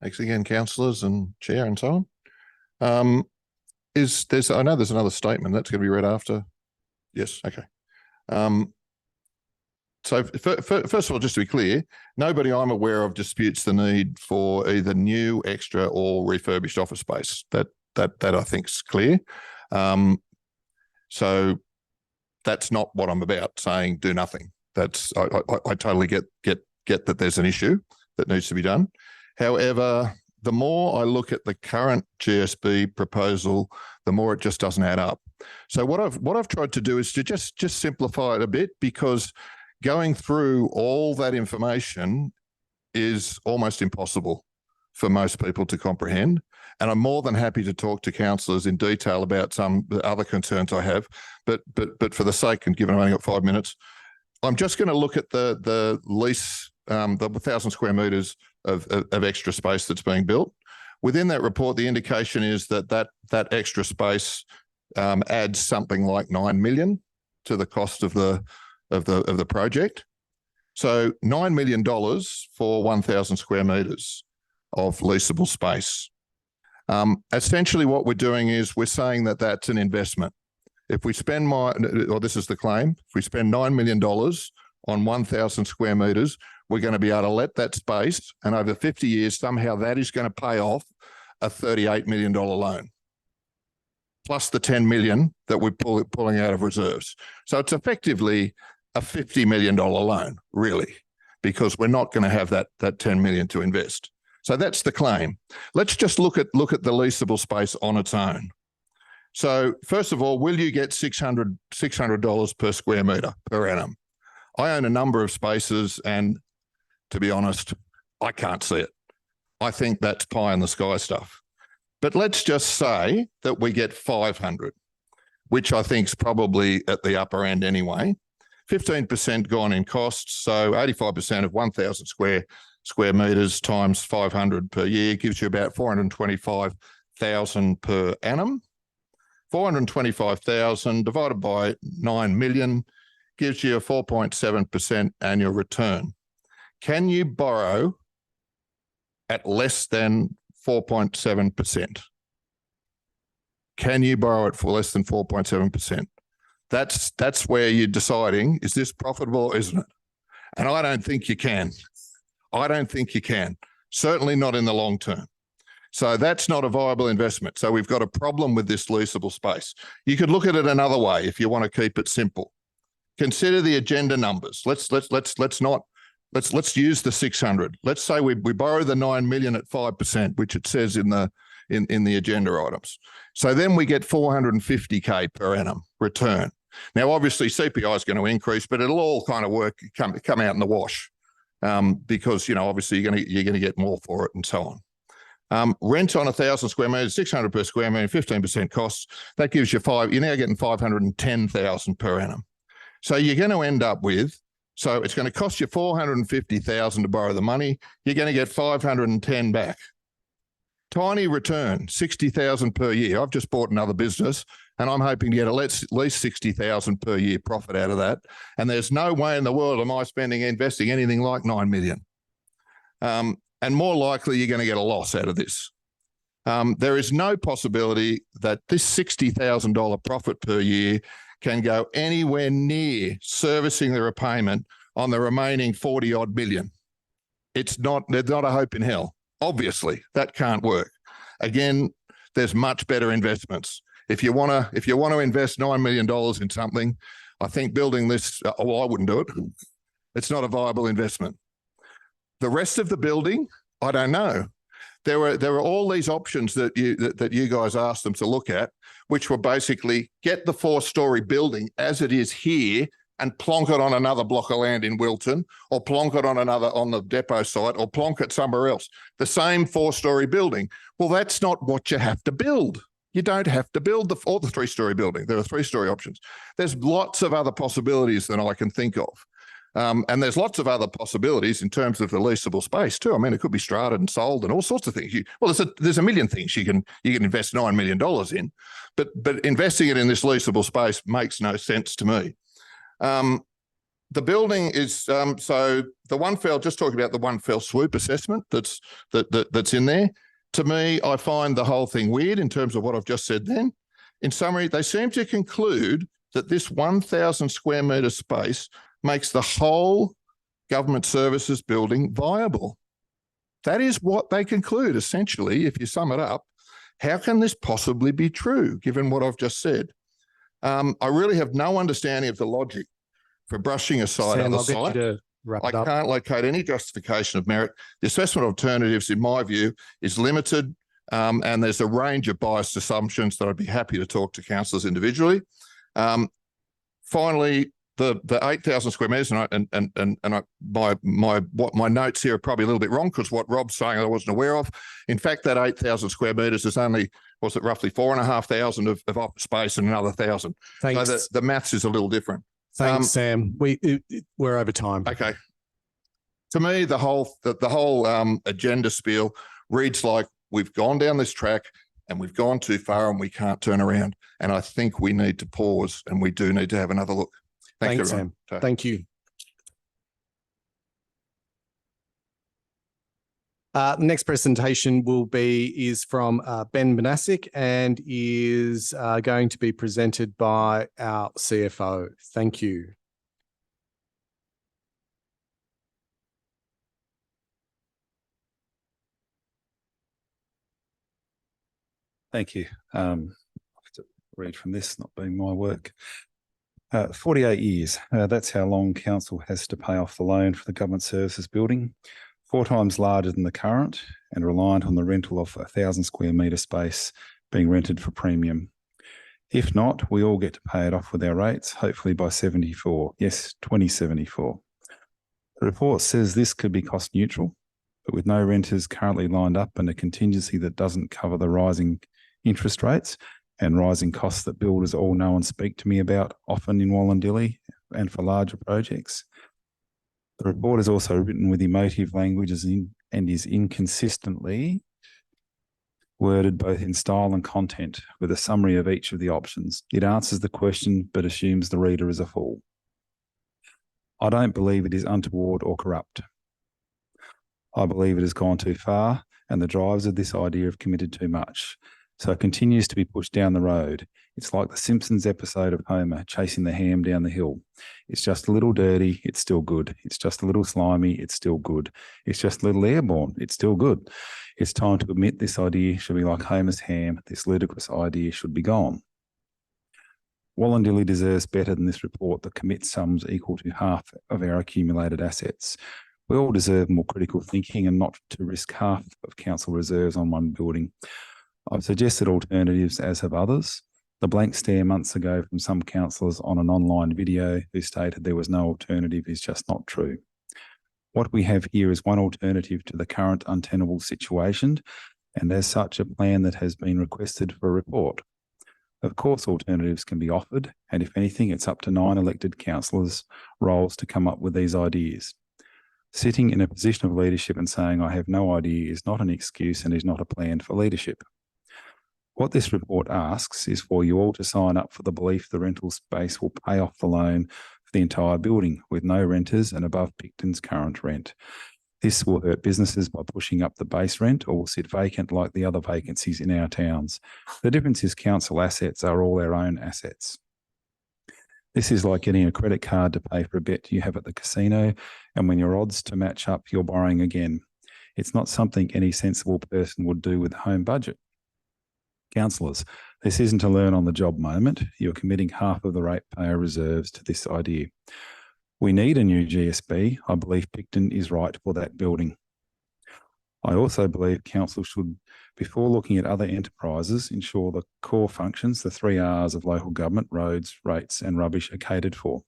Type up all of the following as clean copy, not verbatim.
Thanks again, councillors and chair and so on. I know there's another statement that's going to be read after. Yes, okay. So first of all, just to be clear, nobody I'm aware of disputes the need for either new, extra, or refurbished office space. That I think is clear. So that's not what I'm about, saying do nothing. That's I totally get that there's an issue that needs to be done. However, the more I look at the current GSB proposal, the more it just doesn't add up. So what I've tried to do is to just simplify it a bit, because going through all that information is almost impossible for most people to comprehend. And I'm more than happy to talk to councillors in detail about some other concerns I have. But for the sake, and given I've only got 5 minutes, I'm just going to look at the lease, the 1,000 square metres of extra space that's being built. Within that report, the indication is that extra space adds something like 9 million to the cost of the project. So $9 million for 1,000 square metres of leasable space. Essentially what we're doing is we're saying that that's an investment. If we spend this is the claim, if we spend $9 million on 1,000 square metres, we're going to be able to let that space, and over 50 years, somehow that is going to pay off a $38 million loan, plus the 10 million that we're pulling out of reserves. So it's effectively a $50 million loan, really, because we're not going to have that 10 million to invest. So that's the claim. Let's just look at the leasable space on its own. So first of all, will you get $600 per square metre per annum? I own a number of spaces, and to be honest, I can't see it. I think that's pie in the sky stuff. But let's just say that we get 500, which I think is probably at the upper end anyway. 15% gone in costs, so 85% of 1,000 square metres times 500 per year gives you about 425,000 per annum. 425,000 divided by 9 million gives you a 4.7% annual return. Can you borrow at less than 4.7%? Can you borrow it for less than 4.7%? That's where you're deciding, is this profitable or isn't it? And I don't think you can. I don't think you can. Certainly not in the long term. So that's not a viable investment. So we've got a problem with this leasable space. You could look at it another way if you want to keep it simple. Consider the agenda numbers. Let's use the 600. Let's say we borrow the 9 million at 5%, which it says in the agenda items. So then we get 450K per annum return. Now, obviously, CPI is going to increase, but it'll all kind of come out in the wash, because obviously you're going to get more for it and so on. Rent on 1,000 square metres, 600 per square metre, 15% costs. That gives you you're now getting 510,000 per annum. So you're going to end up with, so it's going to cost you 450,000 to borrow the money. You're going to get 510 back. Tiny return, 60,000 per year. I've just bought another business and I'm hoping to get at least 60,000 per year profit out of that. And there's no way in the world am I investing anything like 9 million. And more likely you're going to get a loss out of this. There is no possibility that this $60,000 profit per year can go anywhere near servicing the repayment on the remaining 40 odd million. There's not a hope in hell. Obviously, that can't work. Again, there's much better investments. If you want to invest $9 million in something, I think building this, I wouldn't do it. It's not a viable investment. The rest of the building, I don't know. There were all these options that you guys asked them to look at, which were basically get the 4-story building as it is here and plonk it on another block of land in Wilton, or plonk it on the depot site, or plonk it somewhere else. The same 4-story building. Well, that's not what you have to build. You don't have to build the 3-story building. There are 3-story options. There's lots of other possibilities than I can think of. And there's lots of other possibilities in terms of the leasable space too. I mean, it could be strata and sold and all sorts of things. There's a million things you can invest $9 million in, but investing it in this leasable space makes no sense to me. The building is so the one fell. Just talking about the one fell swoop assessment that's in there. To me, I find the whole thing weird in terms of what I've just said. Then, in summary, they seem to conclude that this 1,000 square metre space makes the whole government services building viable. That is what they conclude, essentially, if you sum it up. How can this possibly be true, given what I've just said? I really have no understanding of the logic for brushing aside Sam, other I'll get you site. to wrap it up. I can't locate any justification of merit. The assessment alternatives, in my view, is limited, and there's a range of biased assumptions that I'd be happy to talk to councillors individually. Finally, the 8,000 square metres, my notes here are probably a little bit wrong because what Rob's saying I wasn't aware of. In fact, that 8,000 square metres is only, was it roughly 4,500 of office space and another 1,000. Thanks. So the maths is a little different. Thanks, Sam. We're over time. Okay. To me, the whole agenda spiel reads like we've gone down this track and we've gone too far and we can't turn around. And I think we need to pause and we do need to have another look. Thanks, Sam. Thank you. Next presentation is from Ben Banasik and is going to be presented by our CFO. Thank you. Thank you. I have to read from this, not being my work. 48 years. That's how long council has to pay off the loan for the government services building. 4 times larger than the current and reliant on the rental of 1,000 square metre space being rented for premium. If not, we all get to pay it off with our rates, hopefully by 74. Yes, 2074. The report says this could be cost neutral, but with no renters currently lined up and a contingency that doesn't cover the rising interest rates and rising costs that builders all know and speak to me about often in Wallandilly and for larger projects. The report is also written with emotive language and is inconsistently worded both in style and content with a summary of each of the options. It answers the question but assumes the reader is a fool. I don't believe it is untoward or corrupt. I believe it has gone too far and the drivers of this idea have committed too much. So it continues to be pushed down the road. It's like the Simpsons episode of Homer chasing the ham down the hill. It's just a little dirty, it's still good. It's just a little slimy, it's still good. It's just a little airborne, it's still good. It's time to admit this idea should be like Homer's ham. This ludicrous idea should be gone. Wallandilly deserves better than this report that commits sums equal to half of our accumulated assets. We all deserve more critical thinking and not to risk half of council reserves on one building. I've suggested alternatives, as have others. The blank stare months ago from some councillors on an online video who stated there was no alternative is just not true. What we have here is one alternative to the current untenable situation, and as such a plan that has been requested for a report. Of course, alternatives can be offered, and if anything, it's up to 9 elected councillors' roles to come up with these ideas. Sitting in a position of leadership and saying I have no idea is not an excuse and is not a plan for leadership. What this report asks is for you all to sign up for the belief the rental space will pay off the loan for the entire building with no renters and above Picton's current rent. This will hurt businesses by pushing up the base rent or will sit vacant like the other vacancies in our towns. The difference is council assets are all our own assets. This is like getting a credit card to pay for a bet you have at the casino, and when your odds to match up, you're borrowing again. It's not something any sensible person would do with a home budget. Councillors, this isn't a learn-on-the-job moment. You're committing half of the ratepayer reserves to this idea. We need a new GSB. I believe Picton is right for that building. I also believe council should, before looking at other enterprises, ensure the core functions, the 3 Rs of local government, roads, rates and rubbish are catered for.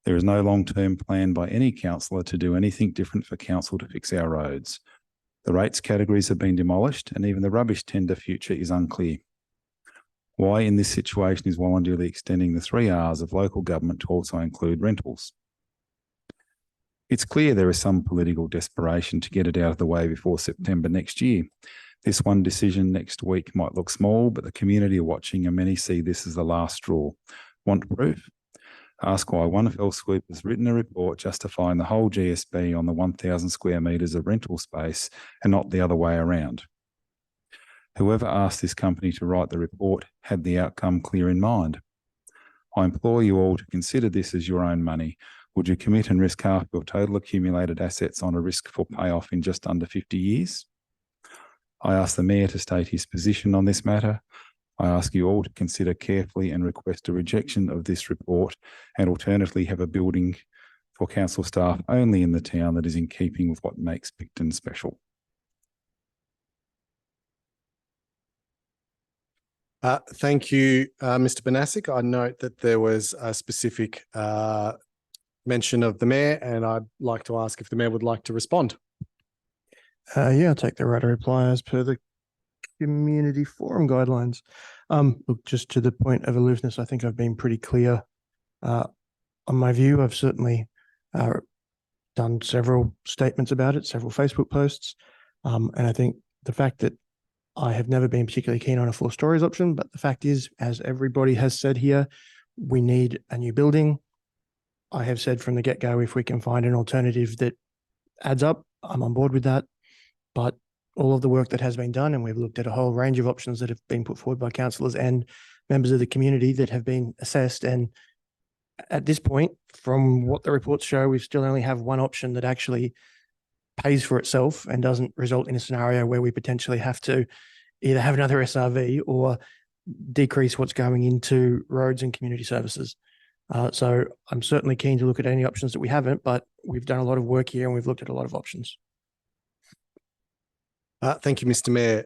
There is no long-term plan by any councillor to do anything different for council to fix our roads. The rates categories have been demolished and even the rubbish tender future is unclear. Why in this situation is Wallandilly extending the 3 Rs of local government to also include rentals? It's clear there is some political desperation to get it out of the way before September next year. This one decision next week might look small, but the community are watching and many see this as the last straw. Want proof? Ask why one fell swoop has written a report justifying the whole GSB on the 1,000 square metres of rental space and not the other way around. Whoever asked this company to write the report had the outcome clear in mind. I implore you all to consider this as your own money. Would you commit and risk half your total accumulated assets on a risk for payoff in just under 50 years? I ask the Mayor to state his position on this matter. I ask you all to consider carefully and request a rejection of this report, and alternatively have a building for council staff only in the town that is in keeping with what makes Picton special. Thank you, Mr. Banasik. I note that there was a specific mention of the Mayor, and I'd like to ask if the Mayor would like to respond. Yeah, I'll take the right to reply as per the community forum guidelines. Look, just to the point of aloofness, I think I've been pretty clear on my view. I've certainly done several statements about it, several Facebook posts. And I think the fact that I have never been particularly keen on a 4 stories option, but the fact is, as everybody has said here, we need a new building. I have said from the get-go, if we can find an alternative that adds up, I'm on board with that. But all of the work that has been done, and we've looked at a whole range of options that have been put forward by councillors and members of the community that have been assessed. And at this point, from what the reports show, we still only have one option that actually pays for itself and doesn't result in a scenario where we potentially have to either have another SRV or decrease what's going into roads and community services. So I'm certainly keen to look at any options that we haven't, but we've done a lot of work here and we've looked at a lot of options. Thank you, Mr. Mayor.